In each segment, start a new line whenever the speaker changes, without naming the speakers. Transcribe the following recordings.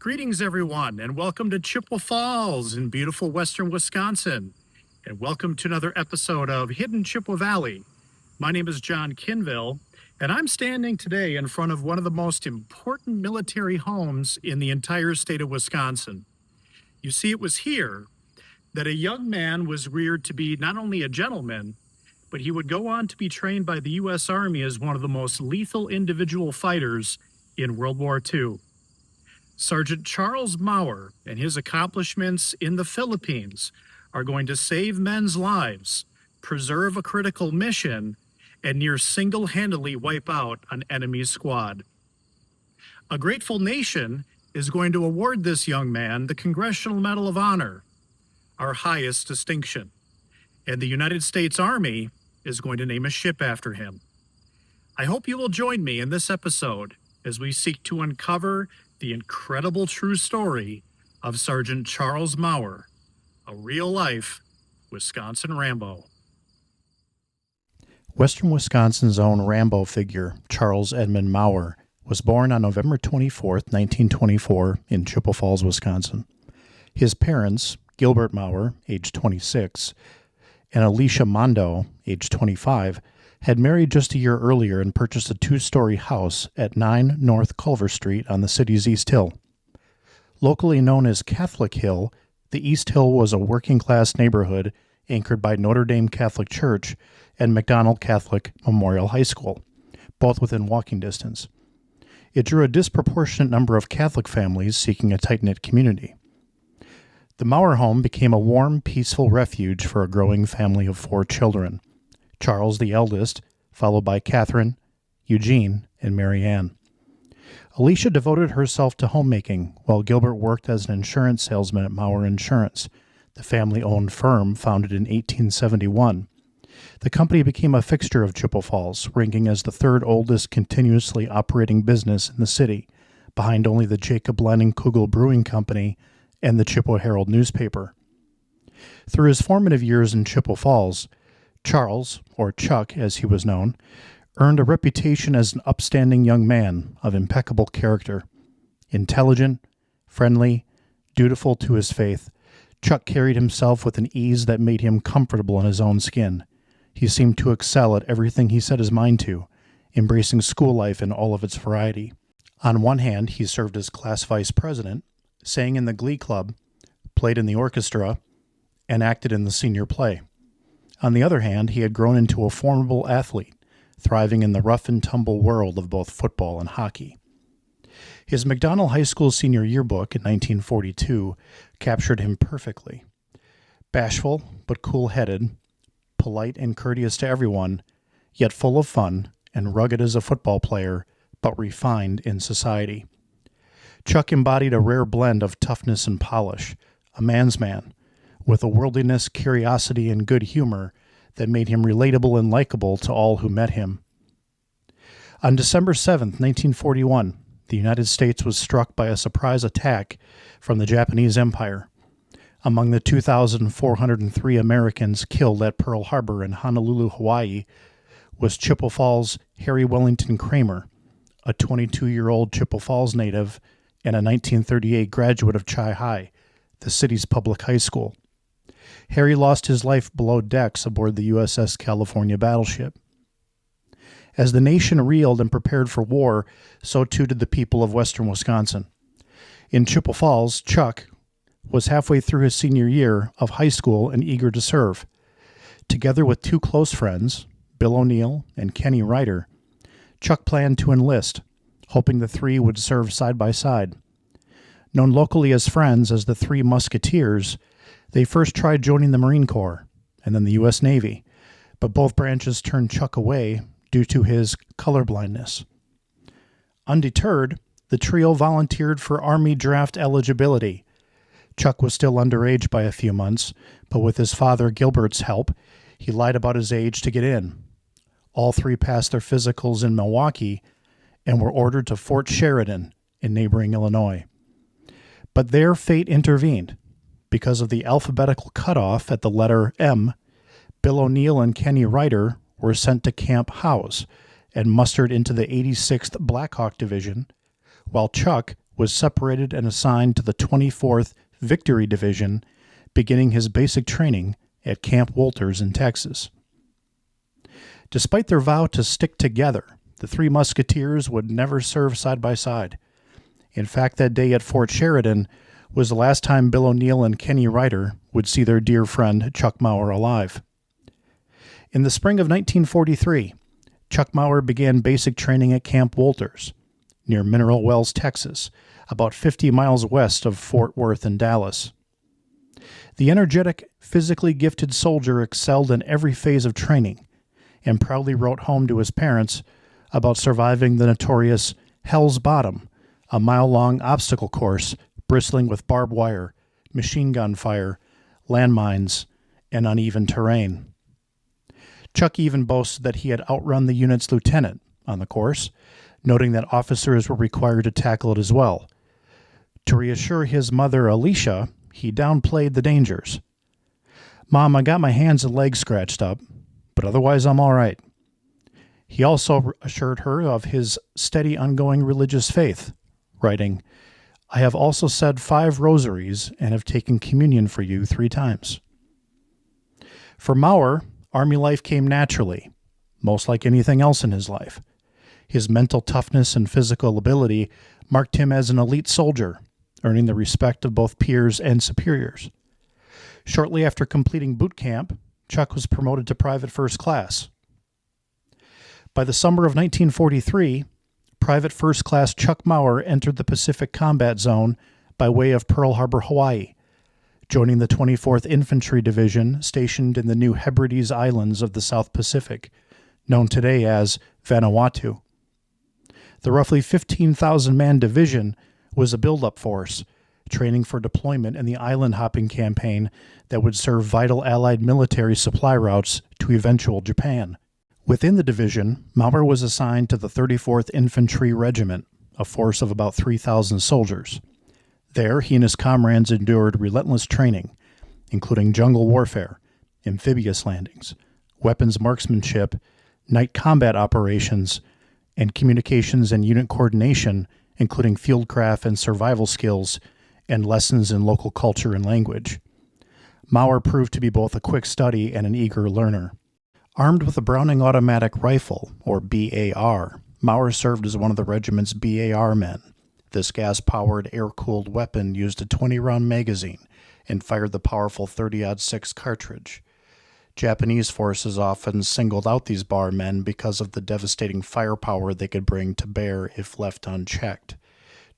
Greetings, everyone, and welcome to Chippewa Falls in beautiful western Wisconsin. And welcome to another episode of Hidden Chippewa Valley. My name is John Kinville, and I'm standing today in front of one of the most important military homes in the entire state of Wisconsin. You see, it was here that a young man was reared to be not only a gentleman, but he would go on to be trained by the U.S. Army as one of the most lethal individual fighters in World War II. Sergeant Charles Mower and his accomplishments in the Philippines are going to save men's lives, preserve a critical mission, and near single-handedly wipe out an enemy squad. A grateful nation is going to award this young man the Congressional Medal of Honor, our highest distinction, and the United States Army is going to name a ship after him. I hope you will join me in this episode as we seek to uncover the incredible true story of Sergeant Charles Mower, a real-life Wisconsin Rambo.
Western Wisconsin's own Rambo figure, Charles Edmund Mower, was born on November 24, 1924, in Chippewa Falls, Wisconsin. His parents, Gilbert Mower, age 26, and Alicia Mondo, age 25, had married just a year earlier and purchased a two-story house at 9 North Culver Street on the city's East Hill. Locally known as Catholic Hill, the East Hill was a working-class neighborhood anchored by Notre Dame Catholic Church and McDonald Catholic Memorial High School, both within walking distance. It drew a disproportionate number of Catholic families seeking a tight-knit community. The Mower home became a warm, peaceful refuge for a growing family of 4 children. Charles, the eldest, followed by Catherine, Eugene, and Mary Ann. Alicia devoted herself to homemaking, while Gilbert worked as an insurance salesman at Mower Insurance, the family-owned firm founded in 1871. The company became a fixture of Chippewa Falls, ranking as the 3rd oldest continuously operating business in the city, behind only the Jacob Leinenkugel Brewing Company and the Chippewa Herald newspaper. Through his formative years in Chippewa Falls, Charles, or Chuck as he was known, earned a reputation as an upstanding young man of impeccable character. Intelligent, friendly, dutiful to his faith, Chuck carried himself with an ease that made him comfortable in his own skin. He seemed to excel at everything he set his mind to, embracing school life in all of its variety. On one hand, he served as class vice president, sang in the glee club, played in the orchestra, and acted in the senior play. On the other hand, he had grown into a formidable athlete, thriving in the rough-and-tumble world of both football and hockey. His McDonald High School senior yearbook in 1942 captured him perfectly. Bashful but cool-headed, polite and courteous to everyone, yet full of fun and rugged as a football player, but refined in society. Chuck embodied a rare blend of toughness and polish, a man's man, with a worldliness, curiosity, and good humor that made him relatable and likable to all who met him. On December 7, 1941, the United States was struck by a surprise attack from the Japanese Empire. Among the 2,403 Americans killed at Pearl Harbor in Honolulu, Hawaii, was Chippewa Falls' Harry Wellington Kramer, a 22-year-old Chippewa Falls native and a 1938 graduate of Chi High, the city's public high school. Harry lost his life below decks aboard the USS California battleship. As the nation reeled and prepared for war, so too did the people of western Wisconsin. In Chippewa Falls, Chuck was halfway through his senior year of high school and eager to serve. Together with 2 close friends, Bill O'Neill and Kenny Ryder, Chuck planned to enlist, hoping the 3 would serve side by side. Known locally as friends as the 3 Musketeers, they first tried joining the Marine Corps and then the U.S. Navy, but both branches turned Chuck away due to his colorblindness. Undeterred, the trio volunteered for Army draft eligibility. Chuck was still underage by a few months, but with his father Gilbert's help, he lied about his age to get in. All 3 passed their physicals in Milwaukee and were ordered to Fort Sheridan in neighboring Illinois. But there fate intervened. Because of the alphabetical cutoff at the letter M, Bill O'Neill and Kenny Ryder were sent to Camp House and mustered into the 86th Black Hawk Division, while Chuck was separated and assigned to the 24th Victory Division, beginning his basic training at Camp Wolters in Texas. Despite their vow to stick together, the three musketeers would never serve side by side. In fact, that day at Fort Sheridan was the last time Bill O'Neill and Kenny Ryder would see their dear friend Chuck Mower alive. In the spring of 1943, Chuck Mower began basic training at Camp Wolters, near Mineral Wells, Texas, about 50 miles west of Fort Worth and Dallas. The energetic, physically gifted soldier excelled in every phase of training and proudly wrote home to his parents about surviving the notorious Hell's Bottom, a mile-long obstacle course bristling with barbed wire, machine gun fire, landmines, and uneven terrain. Chuck even boasted that he had outrun the unit's lieutenant on the course, noting that officers were required to tackle it as well. To reassure his mother, Alicia, he downplayed the dangers. "Mom, I got my hands and legs scratched up, but otherwise I'm all right." He also assured her of his steady ongoing religious faith, writing, "I have also said 5 rosaries and have taken communion for you 3 times. For Mower, Army life came naturally, most like anything else in his life. His mental toughness and physical ability marked him as an elite soldier, earning the respect of both peers and superiors. Shortly after completing boot camp, Chuck was promoted to private first class. By the summer of 1943, Private First Class Chuck Mower entered the Pacific Combat Zone by way of Pearl Harbor, Hawaii, joining the 24th Infantry Division stationed in the New Hebrides Islands of the South Pacific, known today as Vanuatu. The roughly 15,000-man division was a build-up force, training for deployment in the island-hopping campaign that would serve vital Allied military supply routes to eventual Japan. Within the division, Mower was assigned to the 34th Infantry Regiment, a force of about 3,000 soldiers. There, he and his comrades endured relentless training, including jungle warfare, amphibious landings, weapons marksmanship, night combat operations, and communications and unit coordination, including fieldcraft and survival skills, and lessons in local culture and language. Mower proved to be both a quick study and an eager learner. Armed with a Browning automatic rifle, or BAR, Mower served as one of the regiment's BAR men. This gas-powered, air-cooled weapon used a 20-round magazine and fired the powerful 30-06 cartridge. Japanese forces often singled out these BAR men because of the devastating firepower they could bring to bear if left unchecked.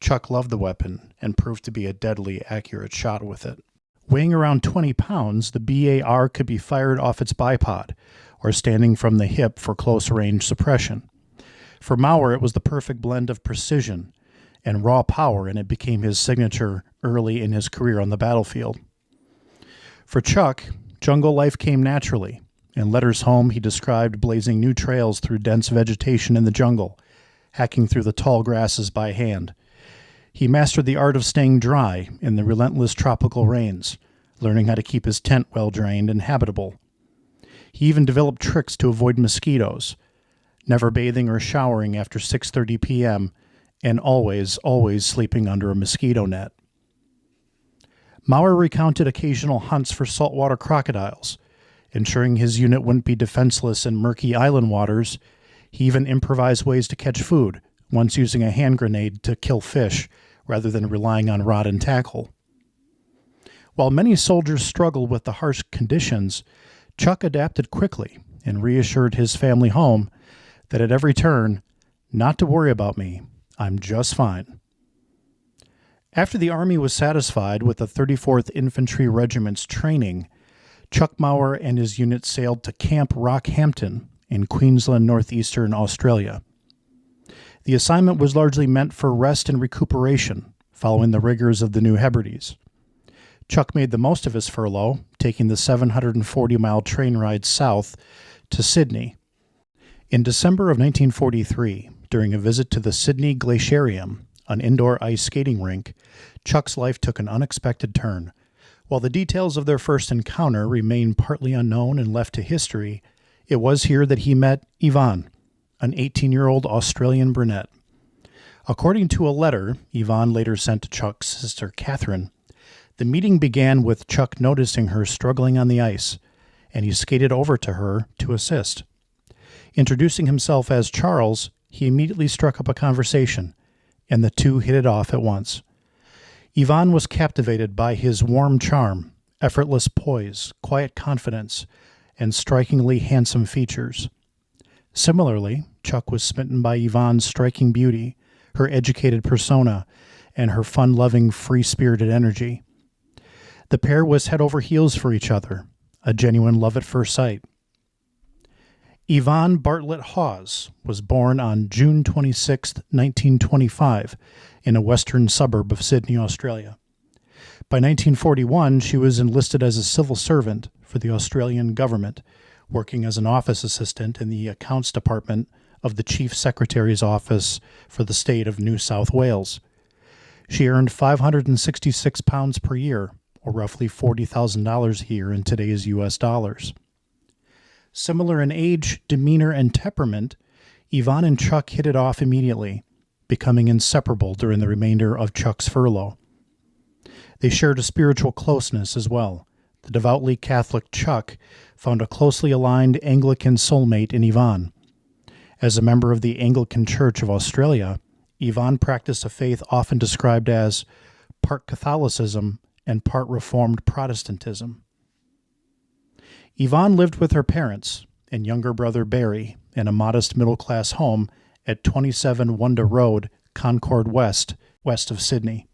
Chuck loved the weapon and proved to be a deadly accurate shot with it. Weighing around 20 pounds, the BAR could be fired off its bipod, or standing from the hip for close-range suppression. For Mower, it was the perfect blend of precision and raw power, and it became his signature early in his career on the battlefield. For Chuck, jungle life came naturally. In letters home, he described blazing new trails through dense vegetation in the jungle, hacking through the tall grasses by hand. He mastered the art of staying dry in the relentless tropical rains, learning how to keep his tent well-drained and habitable. He even developed tricks to avoid mosquitoes, never bathing or showering after 6:30 p.m., and always sleeping under a mosquito net. Mower recounted occasional hunts for saltwater crocodiles, ensuring his unit wouldn't be defenseless in murky island waters. He even improvised ways to catch food, once using a hand grenade to kill fish rather than relying on rod and tackle. While many soldiers struggled with the harsh conditions, Chuck adapted quickly and reassured his family home that at every turn, "Not to worry about me, I'm just fine." After the Army was satisfied with the 34th Infantry Regiment's training, Chuck Mower and his unit sailed to Camp Rockhampton in Queensland, northeastern Australia. The assignment was largely meant for rest and recuperation following the rigors of the New Hebrides. Chuck made the most of his furlough, taking the 740-mile train ride south to Sydney. In December of 1943, during a visit to the Sydney Glaciarium, an indoor ice skating rink, Chuck's life took an unexpected turn. While the details of their first encounter remain partly unknown and left to history, it was here that he met Yvonne, an 18-year-old Australian brunette. According to a letter Yvonne later sent to Chuck's sister Catherine, the meeting began with Chuck noticing her struggling on the ice, and he skated over to her to assist. Introducing himself as Charles, he immediately struck up a conversation, and the two hit it off at once. Yvonne was captivated by his warm charm, effortless poise, quiet confidence, and strikingly handsome features. Similarly, Chuck was smitten by Yvonne's striking beauty, her educated persona, and her fun-loving, free-spirited energy. The pair was head over heels for each other, a genuine love at first sight. Yvonne Bartlett Hawes was born on June 26, 1925, in a western suburb of Sydney, Australia. By 1941, she was enlisted as a civil servant for the Australian government, working as an office assistant in the accounts department of the Chief Secretary's office for the state of New South Wales. She earned £566 per year, or roughly $40,000 a year in today's U.S. dollars. Similar in age, demeanor, and temperament, Yvonne and Chuck hit it off immediately, becoming inseparable during the remainder of Chuck's furlough. They shared a spiritual closeness as well. The devoutly Catholic Chuck found a closely aligned Anglican soulmate in Yvonne. As a member of the Anglican Church of Australia, Yvonne practiced a faith often described as part Catholicism and part Reformed Protestantism. Yvonne lived with her parents and younger brother Barry in a modest middle-class home at 27 Wunda Road, Concord West, west of Sydney.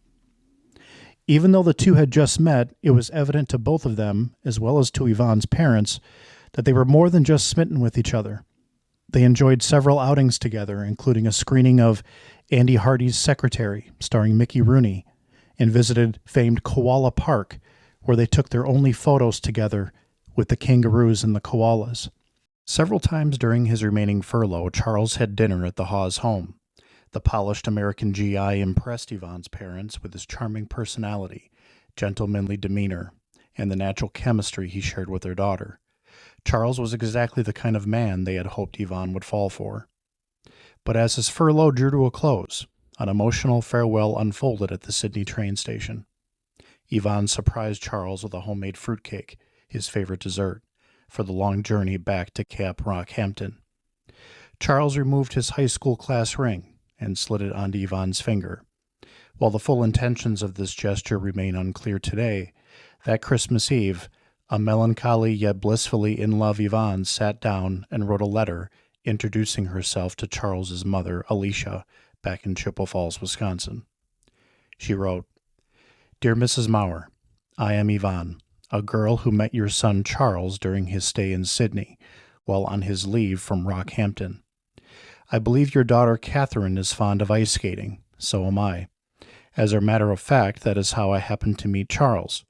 Even though the two had just met, it was evident to both of them, as well as to Yvonne's parents, that they were more than just smitten with each other. They enjoyed several outings together, including a screening of Andy Hardy's Secretary, starring Mickey Rooney, and visited famed Koala Park, where they took their only photos together with the kangaroos and the koalas. Several times during his remaining furlough, Charles had dinner at the Hawes home. The polished American GI impressed Yvonne's parents with his charming personality, gentlemanly demeanor, and the natural chemistry he shared with their daughter. Charles was exactly the kind of man they had hoped Yvonne would fall for. But as his furlough drew to a close, an emotional farewell unfolded at the Sydney train station. Yvonne surprised Charles with a homemade fruitcake, his favorite dessert, for the long journey back to Camp Rockhampton. Charles removed his high school class ring and slid it onto Yvonne's finger. While the full intentions of this gesture remain unclear today, that Christmas Eve, a melancholy yet blissfully in love Yvonne sat down and wrote a letter introducing herself to Charles's mother, Alicia, back in Chippewa Falls, Wisconsin. She wrote, "Dear Mrs. Mower, I am Yvonne, a girl who met your son Charles during his stay in Sydney, while on his leave from Rockhampton. I believe your daughter Catherine is fond of ice skating. So am I. As a matter of fact, that is how I happened to meet Charles.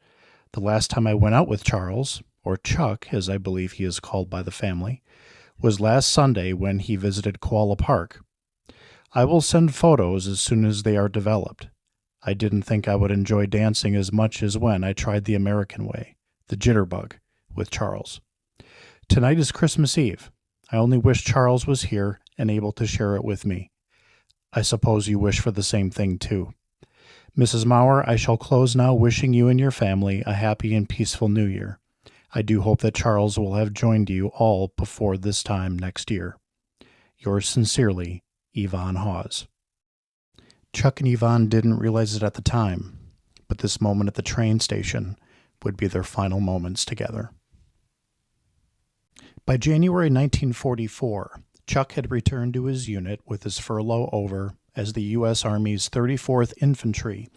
The last time I went out with Charles, or Chuck, as I believe he is called by the family, was last Sunday when he visited Koala Park. I will send photos as soon as they are developed. I didn't think I would enjoy dancing as much as when I tried the American way, the jitterbug, with Charles. Tonight is Christmas Eve. I only wish Charles was here and able to share it with me. I suppose you wish for the same thing, too. Mrs. Mower, I shall close now wishing you and your family a happy and peaceful New Year. I do hope that Charles will have joined you all before this time next year. Yours sincerely, Yvonne Hawes." Chuck and Yvonne didn't realize it at the time, but this moment at the train station would be their final moments together. By January 1944, Chuck had returned to his unit with his furlough over as the U.S. Army's 34th Infantry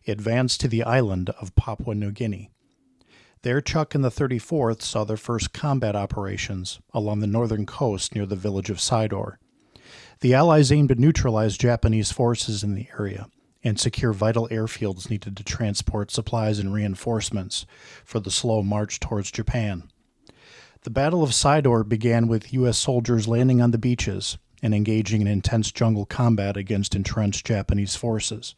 advanced to the island of Papua New Guinea. There, Chuck and the 34th saw their first combat operations along the northern coast near the village of Sidor. The Allies aimed to neutralize Japanese forces in the area and secure vital airfields needed to transport supplies and reinforcements for the slow march towards Japan. The Battle of Sidor began with U.S. soldiers landing on the beaches and engaging in intense jungle combat against entrenched Japanese forces.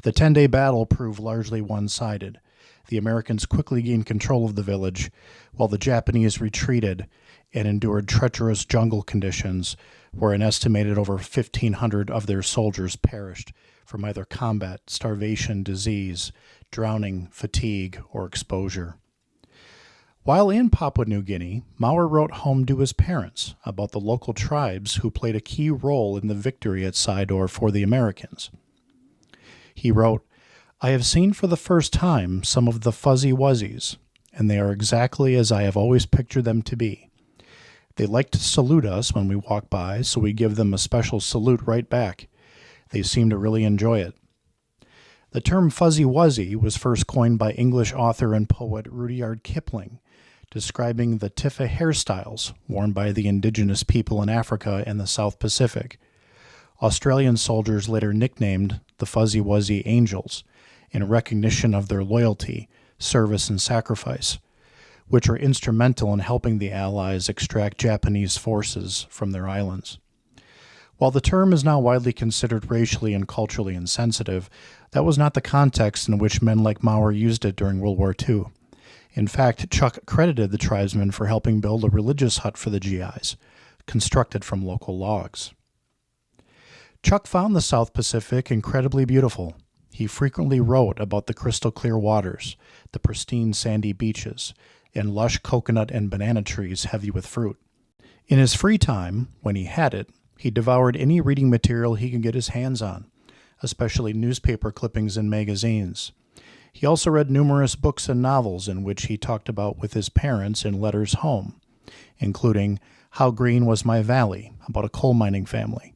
The 10-day battle proved largely one-sided. The Americans quickly gained control of the village, while the Japanese retreated and endured treacherous jungle conditions where an estimated over 1,500 of their soldiers perished from either combat, starvation, disease, drowning, fatigue, or exposure. While in Papua New Guinea, Mower wrote home to his parents about the local tribes who played a key role in the victory at Sidor for the Americans. He wrote, "I have seen for the first time some of the Fuzzy Wuzzies, and they are exactly as I have always pictured them to be. They like to salute us when we walk by, so we give them a special salute right back. They seem to really enjoy it." The term Fuzzy Wuzzy was first coined by English author and poet Rudyard Kipling, describing the Tifa hairstyles worn by the indigenous people in Africa and the South Pacific. Australian soldiers later nicknamed the Fuzzy Wuzzy Angels in recognition of their loyalty, service, and sacrifice, which were instrumental in helping the Allies extract Japanese forces from their islands. While the term is now widely considered racially and culturally insensitive, that was not the context in which men like Mower used it during World War II. In fact, Chuck credited the tribesmen for helping build a religious hut for the GIs, constructed from local logs. Chuck found the South Pacific incredibly beautiful. He frequently wrote about the crystal-clear waters, the pristine sandy beaches, and lush coconut and banana trees heavy with fruit. In his free time, when he had it, he devoured any reading material he could get his hands on, especially newspaper clippings and magazines. He also read numerous books and novels in which he talked about with his parents in letters home, including How Green Was My Valley, about a coal mining family,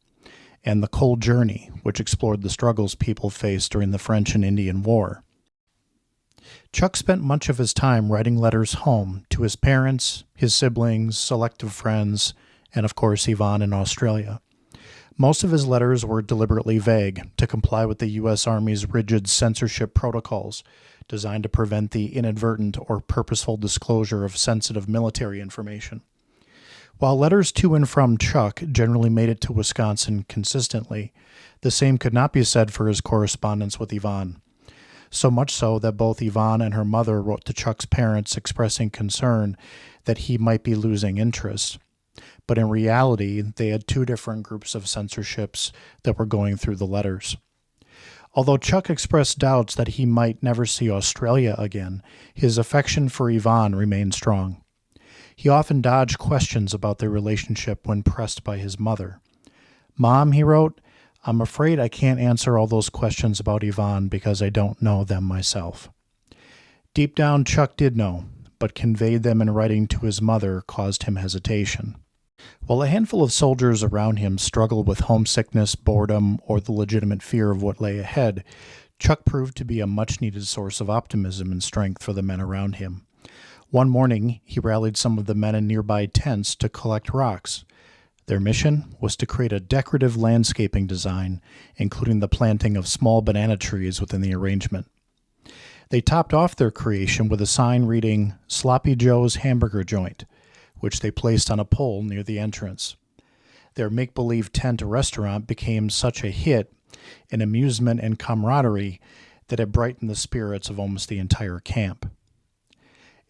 and The Coal Journey, which explored the struggles people faced during the French and Indian War. Chuck spent much of his time writing letters home to his parents, his siblings, selective friends, and of course Yvonne in Australia. Most of his letters were deliberately vague to comply with the U.S. Army's rigid censorship protocols designed to prevent the inadvertent or purposeful disclosure of sensitive military information. While letters to and from Chuck generally made it to Wisconsin consistently, the same could not be said for his correspondence with Yvonne. So much so that both Yvonne and her mother wrote to Chuck's parents expressing concern that he might be losing interest. But in reality, they had two different groups of censorships that were going through the letters. Although Chuck expressed doubts that he might never see Australia again, his affection for Yvonne remained strong. He often dodged questions about their relationship when pressed by his mother. "Mom," he wrote, "I'm afraid I can't answer all those questions about Yvonne because I don't know them myself." Deep down, Chuck did know, but conveyed them in writing to his mother caused him hesitation. While a handful of soldiers around him struggled with homesickness, boredom, or the legitimate fear of what lay ahead, Chuck proved to be a much-needed source of optimism and strength for the men around him. One morning, he rallied some of the men in nearby tents to collect rocks. Their mission was to create a decorative landscaping design, including the planting of small banana trees within the arrangement. They topped off their creation with a sign reading, "Sloppy Joe's Hamburger Joint," which they placed on a pole near the entrance. Their make-believe tent restaurant became such a hit in amusement and camaraderie that it brightened the spirits of almost the entire camp.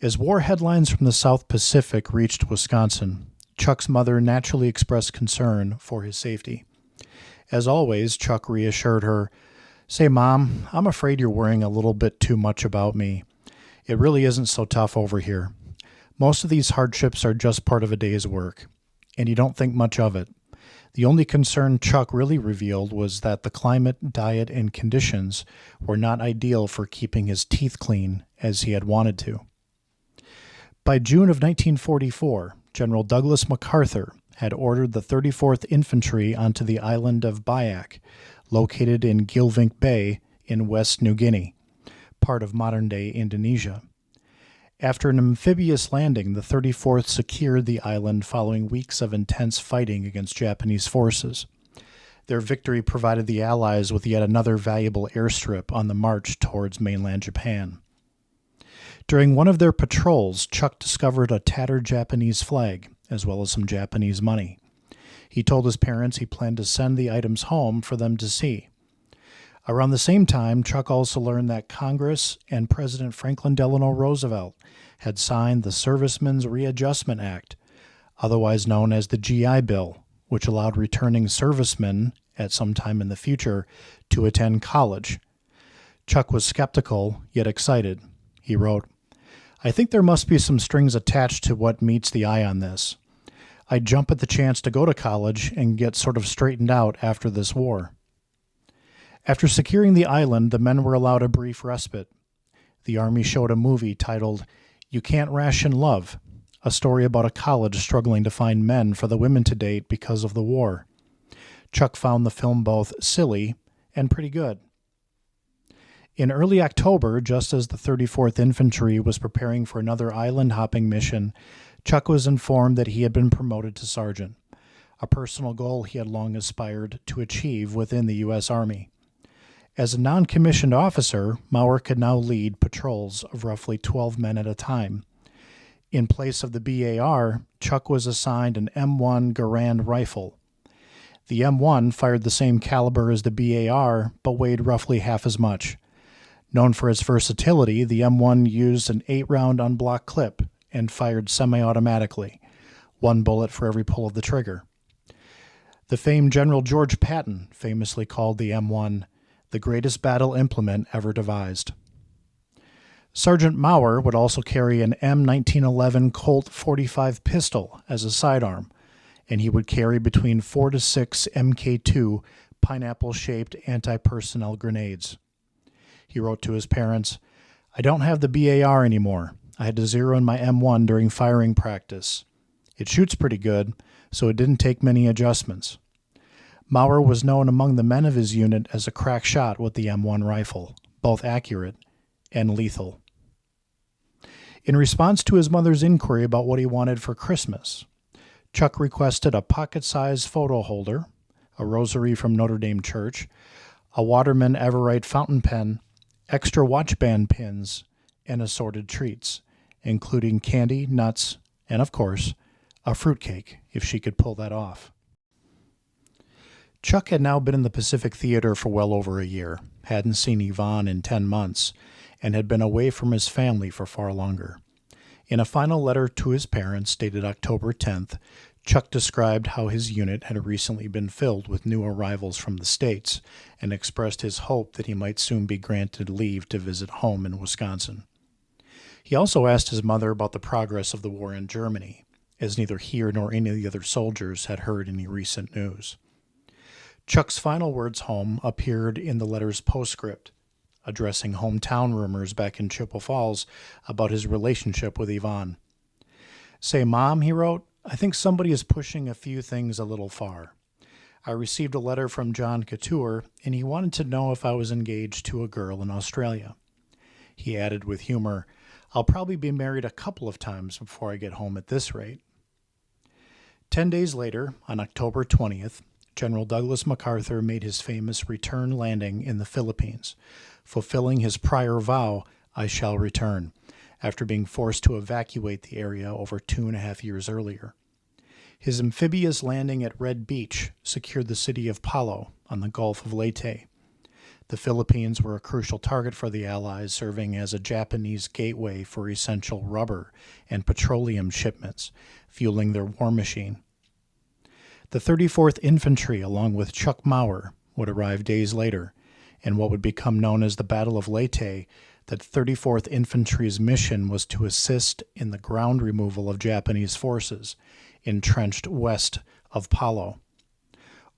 As war headlines from the South Pacific reached Wisconsin, Chuck's mother naturally expressed concern for his safety. As always, Chuck reassured her, "Say, Mom, I'm afraid you're worrying a little bit too much about me. It really isn't so tough over here. Most of these hardships are just part of a day's work, and you don't think much of it." The only concern Chuck really revealed was that the climate, diet, and conditions were not ideal for keeping his teeth clean as he had wanted to. By June of 1944, General Douglas MacArthur had ordered the 34th Infantry onto the island of Biak, located in Gilvink Bay in West New Guinea, part of modern-day Indonesia. After an amphibious landing, the 34th secured the island following weeks of intense fighting against Japanese forces. Their victory provided the Allies with yet another valuable airstrip on the march towards mainland Japan. During one of their patrols, Chuck discovered a tattered Japanese flag, as well as some Japanese money. He told his parents he planned to send the items home for them to see. Around the same time, Chuck also learned that Congress and President Franklin Delano Roosevelt had signed the Servicemen's Readjustment Act, otherwise known as the GI Bill, which allowed returning servicemen at some time in the future to attend college. Chuck was skeptical, yet excited. He wrote, "I think there must be some strings attached to what meets the eye on this. I'd jump at the chance to go to college and get sort of straightened out after this war." After securing the island, the men were allowed a brief respite. The Army showed a movie titled You Can't Ration Love, a story about a college struggling to find men for the women to date because of the war. Chuck found the film both silly and pretty good. In early October, just as the 34th Infantry was preparing for another island-hopping mission, Chuck was informed that he had been promoted to sergeant, a personal goal he had long aspired to achieve within the U.S. Army. As a non-commissioned officer, Mower could now lead patrols of roughly 12 men at a time. In place of the BAR, Chuck was assigned an M1 Garand rifle. The M1 fired the same caliber as the BAR, but weighed roughly half as much. Known for its versatility, the M1 used an 8-round unblocked clip and fired semi-automatically, one bullet for every pull of the trigger. The famed General George Patton famously called the M1 the greatest battle implement ever devised. Sergeant Mower would also carry an M1911 Colt .45 pistol as a sidearm, and he would carry between 4 to 6 Mk2 pineapple-shaped anti-personnel grenades. He wrote to his parents, "I don't have the BAR anymore. I had to zero in my M1 during firing practice. It shoots pretty good, so it didn't take many adjustments." Mower was known among the men of his unit as a crack shot with the M1 rifle, both accurate and lethal. In response to his mother's inquiry about what he wanted for Christmas, Chuck requested a pocket-sized photo holder, a rosary from Notre Dame Church, a Waterman Everite fountain pen, extra watch band pins, and assorted treats, including candy, nuts, and, of course, a fruitcake, if she could pull that off. Chuck had now been in the Pacific Theater for well over a year, hadn't seen Yvonne in 10 months, and had been away from his family for far longer. In a final letter to his parents, dated October 10th, Chuck described how his unit had recently been filled with new arrivals from the States and expressed his hope that he might soon be granted leave to visit home in Wisconsin. He also asked his mother about the progress of the war in Germany, as neither he nor any of the other soldiers had heard any recent news. Chuck's final words home appeared in the letter's postscript, addressing hometown rumors back in Chippewa Falls about his relationship with Yvonne. "Say, Mom," he wrote, "I think somebody is pushing a few things a little far. I received a letter from John Couture, and he wanted to know if I was engaged to a girl in Australia." He added with humor, "I'll probably be married a couple of times before I get home at this rate." 10 days later, on October 20th, General Douglas MacArthur made his famous return landing in the Philippines, fulfilling his prior vow, "I shall return," after being forced to evacuate the area over 2.5 years earlier. His amphibious landing at Red Beach secured the city of Palau on the Gulf of Leyte. The Philippines were a crucial target for the Allies, serving as a Japanese gateway for essential rubber and petroleum shipments, fueling their war machine. The 34th Infantry, along with Chuck Mower, would arrive days later, and what would become known as the Battle of Leyte, that 34th Infantry's mission was to assist in the ground removal of Japanese forces entrenched west of Palau.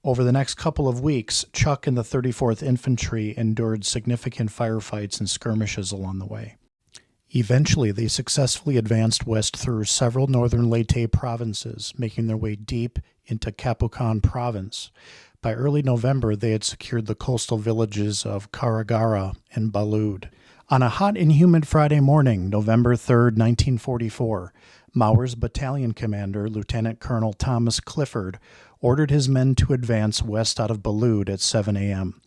Over the next couple of weeks, Chuck and the 34th Infantry endured significant firefights and skirmishes along the way. Eventually, they successfully advanced west through several northern Leyte provinces, making their way deep into Capucan province. By early November, they had secured the coastal villages of Caragara and Balud. On a hot and humid Friday morning, November 3rd, 1944, Mower's battalion commander, Lieutenant Colonel Thomas Clifford, ordered his men to advance west out of Balud at 7 a.m.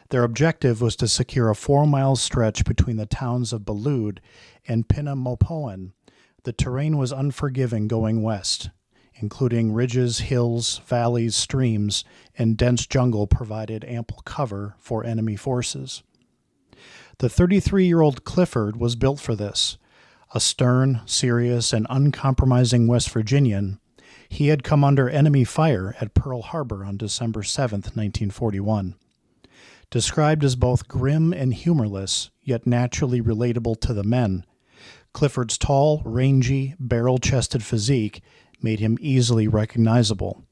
Their objective was to secure a 4-mile stretch between the towns of Balud and Pinamopoan. The terrain was unforgiving going west. including ridges, hills, valleys, streams, and dense jungle provided ample cover for enemy forces. The 33-year-old Clifford was built for this. A stern, serious, and uncompromising West Virginian, he had come under enemy fire at Pearl Harbor on December 7, 1941. Described as both grim and humorless, yet naturally relatable to the men, Clifford's tall, rangy, barrel-chested physique made him easily recognizable.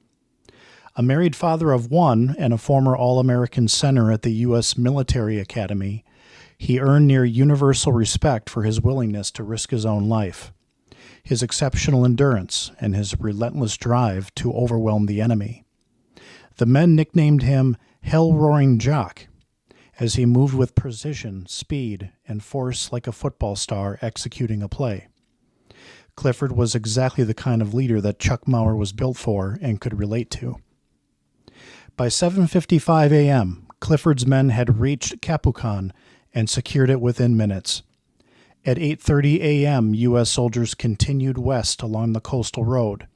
A married father of one and a former All-American center at the U.S. Military Academy, he earned near universal respect for his willingness to risk his own life, his exceptional endurance, and his relentless drive to overwhelm the enemy. The men nicknamed him Hell-Roaring Jock, as he moved with precision, speed, and force like a football star executing a play. Clifford was exactly the kind of leader that Chuck Mower was built for and could relate to. By 7:55 a.m., Clifford's men had reached Capucon and secured it within minutes. At 8:30 a.m., U.S. soldiers continued west along the coastal road.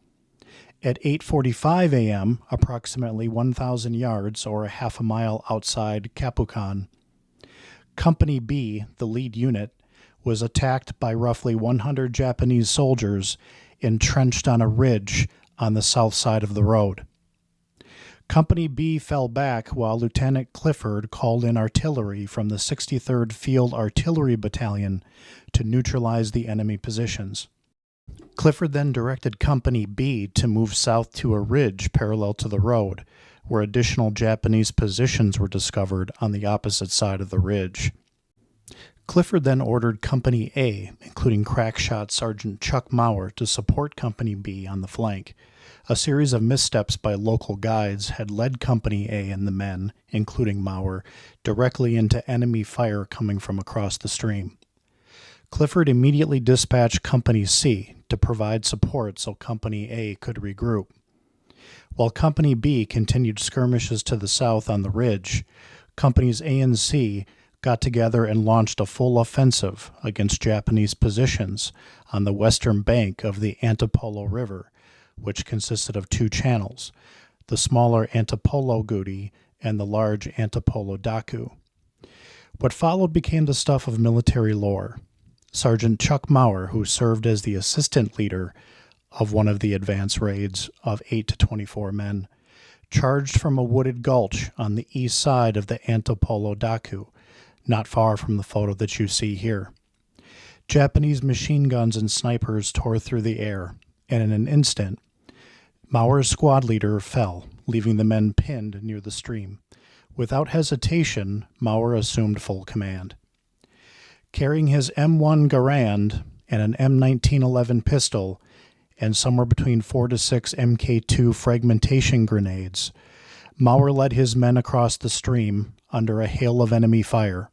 At 8:45 a.m., approximately 1,000 yards or a half a mile outside Capucon, Company B, the lead unit, was attacked by roughly 100 Japanese soldiers entrenched on a ridge on the south side of the road. Company B fell back while Lieutenant Clifford called in artillery from the 63rd Field Artillery Battalion to neutralize the enemy positions. Clifford then directed Company B to move south to a ridge parallel to the road, where additional Japanese positions were discovered on the opposite side of the ridge. Clifford then ordered Company A, including crack shot Sergeant Chuck Mower, to support Company B on the flank. A series of missteps by local guides had led Company A and the men, including Mower, directly into enemy fire coming from across the stream. Clifford immediately dispatched Company C to provide support so Company A could regroup. While Company B continued skirmishes to the south on the ridge, Companies A and C got together and launched a full offensive against Japanese positions on the western bank of the Antipolo River, which consisted of two channels, the smaller Antipolo Gudi and the large Antipolo Daku. What followed became the stuff of military lore. Sergeant Chuck Mower, who served as the assistant leader of one of the advance raids of 8 to 24 men, charged from a wooded gulch on the east side of the Antipolo Daku, not far from the photo that you see here. Japanese machine guns and snipers tore through the air, and in an instant, Mower's squad leader fell, leaving the men pinned near the stream. Without hesitation, Mower assumed full command. Carrying his M1 Garand and an M1911 pistol and somewhere between 4 to 6 Mk2 fragmentation grenades, Mower led his men across the stream under a hail of enemy fire.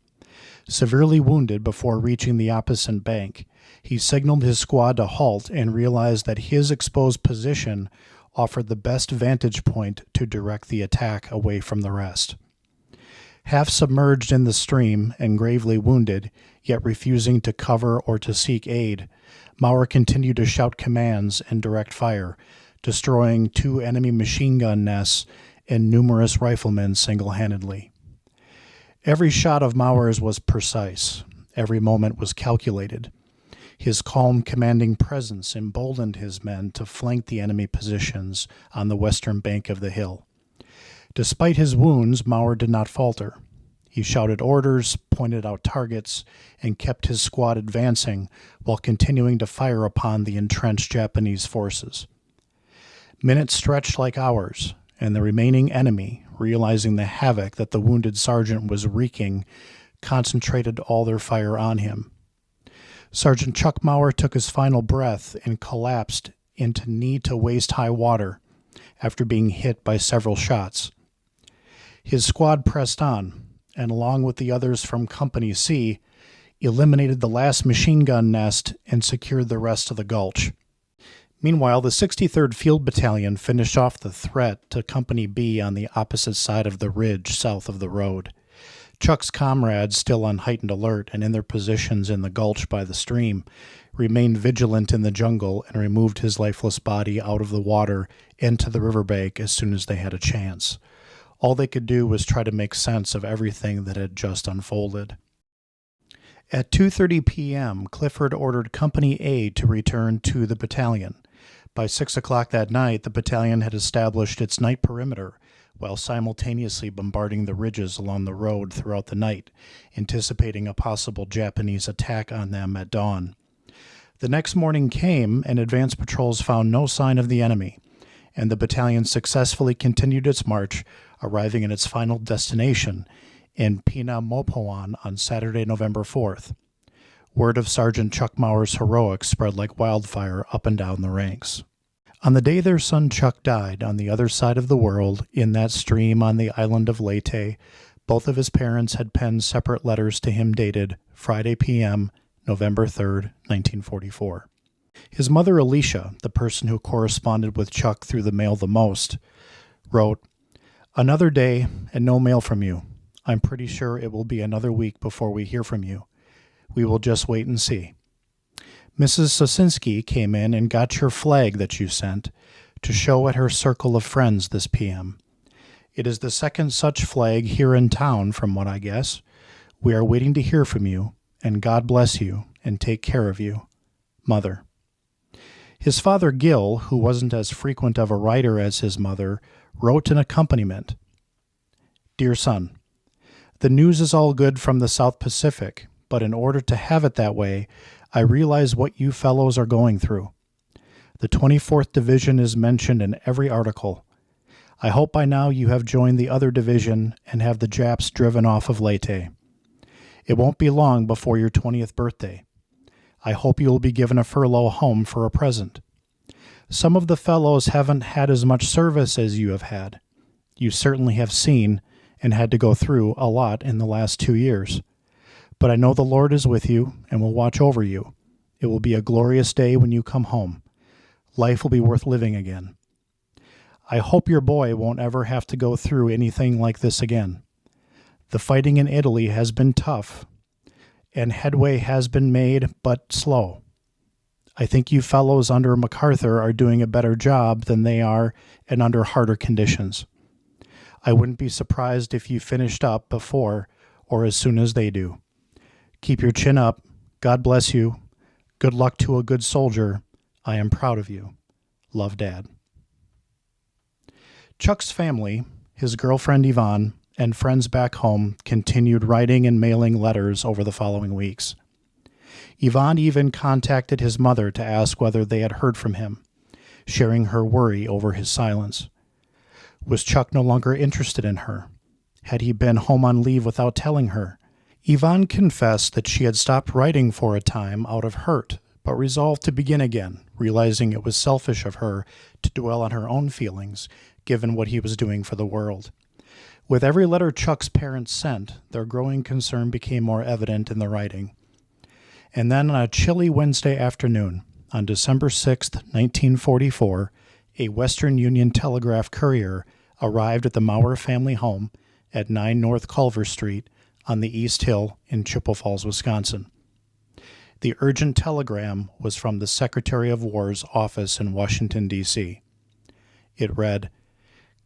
Severely wounded before reaching the opposite bank, he signaled his squad to halt and realized that his exposed position offered the best vantage point to direct the attack away from the rest. Half submerged in the stream and gravely wounded, yet refusing to cover or to seek aid, Mower continued to shout commands and direct fire, destroying 2 enemy machine gun nests and numerous riflemen single-handedly. Every shot of Mower's was precise. Every moment was calculated. His calm, commanding presence emboldened his men to flank the enemy positions on the western bank of the hill. Despite his wounds, Mower did not falter. He shouted orders, pointed out targets, and kept his squad advancing while continuing to fire upon the entrenched Japanese forces. Minutes stretched like hours, and the remaining enemy, realizing the havoc that the wounded sergeant was wreaking, concentrated all their fire on him. Sergeant Chuck Mower took his final breath and collapsed into knee-to-waist-high water after being hit by several shots. His squad pressed on, and along with the others from Company C, eliminated the last machine gun nest and secured the rest of the gulch. Meanwhile, the 63rd Field Battalion finished off the threat to Company B on the opposite side of the ridge south of the road. Chuck's comrades, still on heightened alert and in their positions in the gulch by the stream, remained vigilant in the jungle and removed his lifeless body out of the water into the riverbank as soon as they had a chance. All they could do was try to make sense of everything that had just unfolded. At 2:30 p.m., Clifford ordered Company A to return to the battalion. By 6 o'clock that night, the battalion had established its night perimeter, while simultaneously bombarding the ridges along the road throughout the night, anticipating a possible Japanese attack on them at dawn. The next morning came, and advance patrols found no sign of the enemy, and the battalion successfully continued its march, arriving at its final destination in Pinamopoan on Saturday, November 4th. Word of Sergeant Chuck Mower's heroics spread like wildfire up and down the ranks. On the day their son Chuck died on the other side of the world, in that stream on the island of Leyte, both of his parents had penned separate letters to him dated Friday p.m., November 3rd, 1944. His mother Alicia, the person who corresponded with Chuck through the mail the most, wrote, "Another day and no mail from you. I'm pretty sure it will be another week before we hear from you. We will just wait and see. Mrs. Sosinski came in and got your flag that you sent to show at her circle of friends this p.m. It is the second such flag here in town, from what I guess. We are waiting to hear from you, and God bless you and take care of you. Mother." His father Gil, who wasn't as frequent of a writer as his mother, wrote an accompaniment. "Dear son, the news is all good from the South Pacific, but in order to have it that way, I realize what you fellows are going through. The 24th Division is mentioned in every article. I hope by now you have joined the other division and have the Japs driven off of Leyte. It won't be long before your 20th birthday. I hope you will be given a furlough home for a present. Some of the fellows haven't had as much service as you have had. You certainly have seen and had to go through a lot in the last 2 years. But I know the Lord is with you and will watch over you. It will be a glorious day when you come home. Life will be worth living again. I hope your boy won't ever have to go through anything like this again. The fighting in Italy has been tough, and headway has been made, but slow. I think you fellows under MacArthur are doing a better job than they are and under harder conditions. I wouldn't be surprised if you finished up before or as soon as they do. Keep your chin up. God bless you. Good luck to a good soldier. I am proud of you. Love, Dad." Chuck's family, his girlfriend Yvonne, and friends back home continued writing and mailing letters over the following weeks. Yvonne even contacted his mother to ask whether they had heard from him, sharing her worry over his silence. Was Chuck no longer interested in her? Had he been home on leave without telling her? Yvonne confessed that she had stopped writing for a time out of hurt, but resolved to begin again, realizing it was selfish of her to dwell on her own feelings, given what he was doing for the world. With every letter Chuck's parents sent, their growing concern became more evident in the writing. And then on a chilly Wednesday afternoon, on December 6, 1944, a Western Union telegraph courier arrived at the Mower family home at 9 North Culver Street on the East Hill in Chippewa Falls, Wisconsin. The urgent telegram was from the Secretary of War's office in Washington, D.C. It read,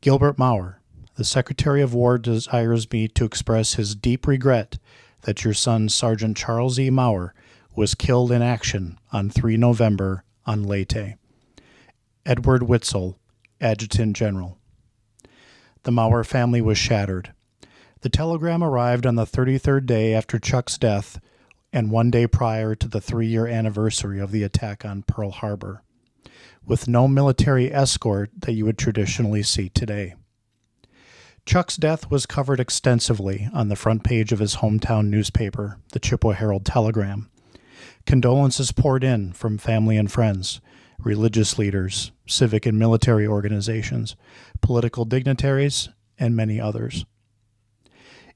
"Gilbert Mower, the Secretary of War desires me to express his deep regret that your son, Sergeant Charles E. Mower, was killed in action on 3 November on Leyte. Edward Witzel, Adjutant General." The Mower family was shattered. The telegram arrived on the 33rd day after Chuck's death and 1 day prior to the 3-year anniversary of the attack on Pearl Harbor, with no military escort that you would traditionally see today. Chuck's death was covered extensively on the front page of his hometown newspaper, the Chippewa Herald-Telegram. Condolences poured in from family and friends, religious leaders, civic and military organizations, political dignitaries, and many others.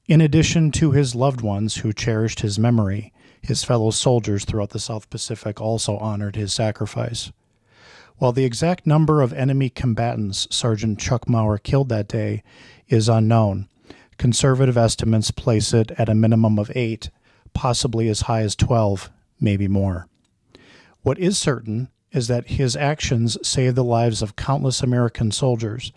In addition to his loved ones who cherished his memory, his fellow soldiers throughout the South Pacific also honored his sacrifice. While the exact number of enemy combatants Sergeant Chuck Mower killed that day is unknown, Conservative estimates place it at a minimum of 8, possibly as high as 12, maybe more. What is certain is that his actions saved the lives of countless American soldiers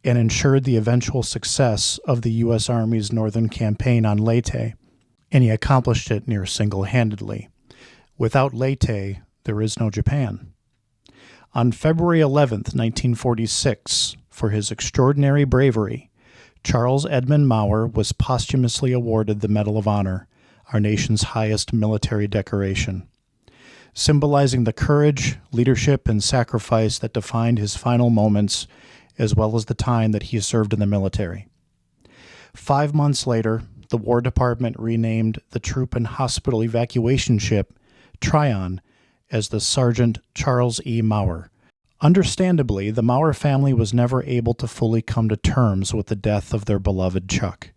and ensured the eventual success of the U.S. Army's Northern Campaign on Leyte, and he accomplished it near single-handedly. Without Leyte, there is no Japan. On February 11, 1946, for his extraordinary bravery, Charles Edmund Mower was posthumously awarded the Medal of Honor, our nation's highest military decoration, symbolizing the courage, leadership, and sacrifice that defined his final moments, as well as the time that he served in the military. 5 months later, the War Department renamed the troop and hospital evacuation ship, Tryon, as the Sergeant Charles E. Mower. Understandably, the Mower family was never able to fully come to terms with the death of their beloved Chuck.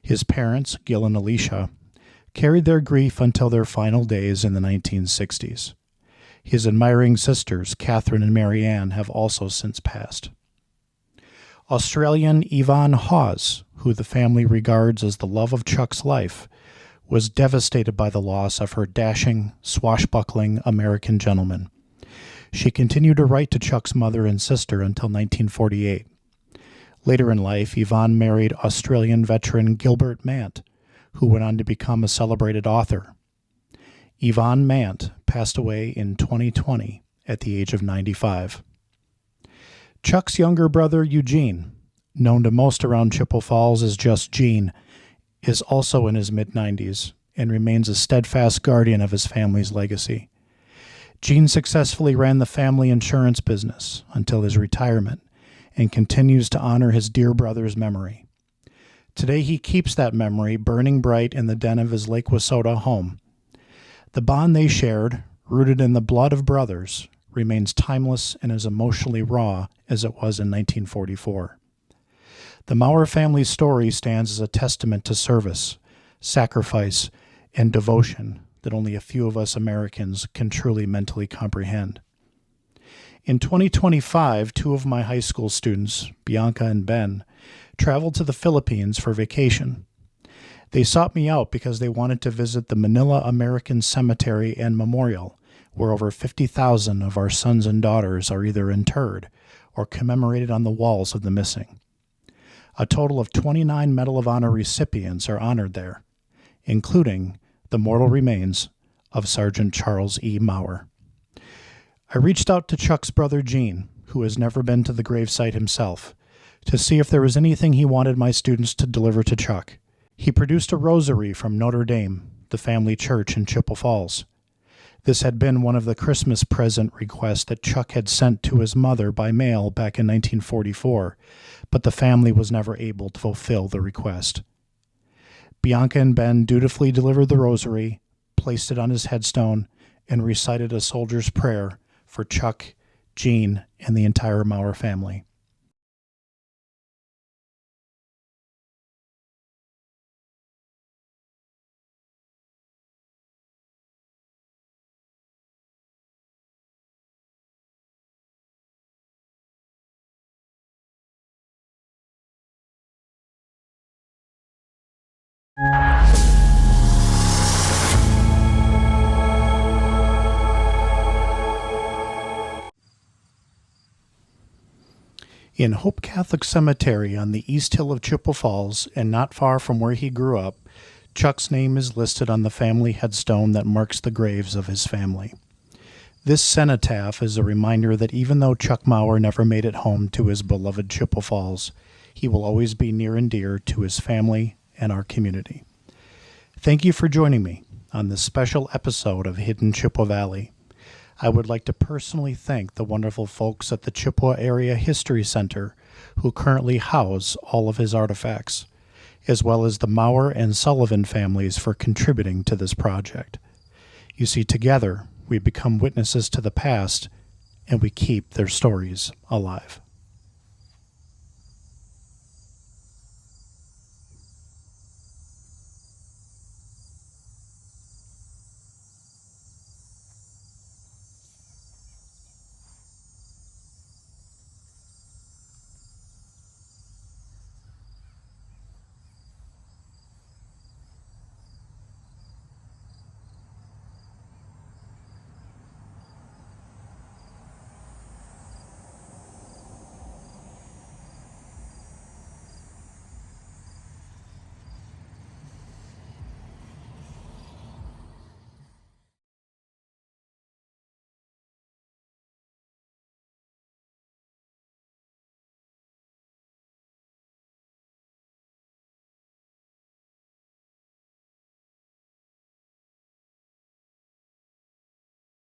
His parents, Gil and Alicia, carried their grief until their final days in the 1960s. His admiring sisters, Catherine and Mary Ann, have also since passed. Australian Yvonne Hawes, who the family regards as the love of Chuck's life, was devastated by the loss of her dashing, swashbuckling American gentleman. She continued to write to Chuck's mother and sister until 1948. Later in life, Yvonne married Australian veteran Gilbert Mant, who went on to become a celebrated author. Yvonne Mant passed away in 2020 at the age of 95. Chuck's younger brother, Eugene, known to most around Chippewa Falls as just Gene, is also in his mid-90s and remains a steadfast guardian of his family's legacy. Gene successfully ran the family insurance business until his retirement and continues to honor his dear brother's memory. Today he keeps that memory burning bright in the den of his Lake Wissota home. The bond they shared, rooted in the blood of brothers, remains timeless and as emotionally raw as it was in 1944. The Mower family's story stands as a testament to service, sacrifice, and devotion that only a few of us Americans can truly mentally comprehend. In 2025, 2 of my high school students, Bianca and Ben, traveled to the Philippines for vacation. They sought me out because they wanted to visit the Manila American Cemetery and Memorial, where over 50,000 of our sons and daughters are either interred or commemorated on the walls of the missing. A total of 29 Medal of Honor recipients are honored there, including the mortal remains of Sergeant Charles E. Mower. I reached out to Chuck's brother Gene, who has never been to the gravesite himself, to see if there was anything he wanted my students to deliver to Chuck. He produced a rosary from Notre Dame, the family church in Chippewa Falls. This had been one of the Christmas present requests that Chuck had sent to his mother by mail back in 1944, but the family was never able to fulfill the request. Bianca and Ben dutifully delivered the rosary, placed it on his headstone, and recited a soldier's prayer for Chuck, Gene, and the entire Mower family. In Hope Catholic Cemetery on the East Hill of Chippewa Falls, and not far from where he grew up, Chuck's name is listed on the family headstone that marks the graves of his family. This cenotaph is a reminder that even though Chuck Mower never made it home to his beloved Chippewa Falls, he will always be near and dear to his family and our community. Thank you for joining me on this special episode of Hidden Chippewa Valley. I would like to personally thank the wonderful folks at the Chippewa Area History Center who currently house all of his artifacts, as well as the Mower and Sullivan families for contributing to this project. You see, together we become witnesses to the past and we keep their stories alive.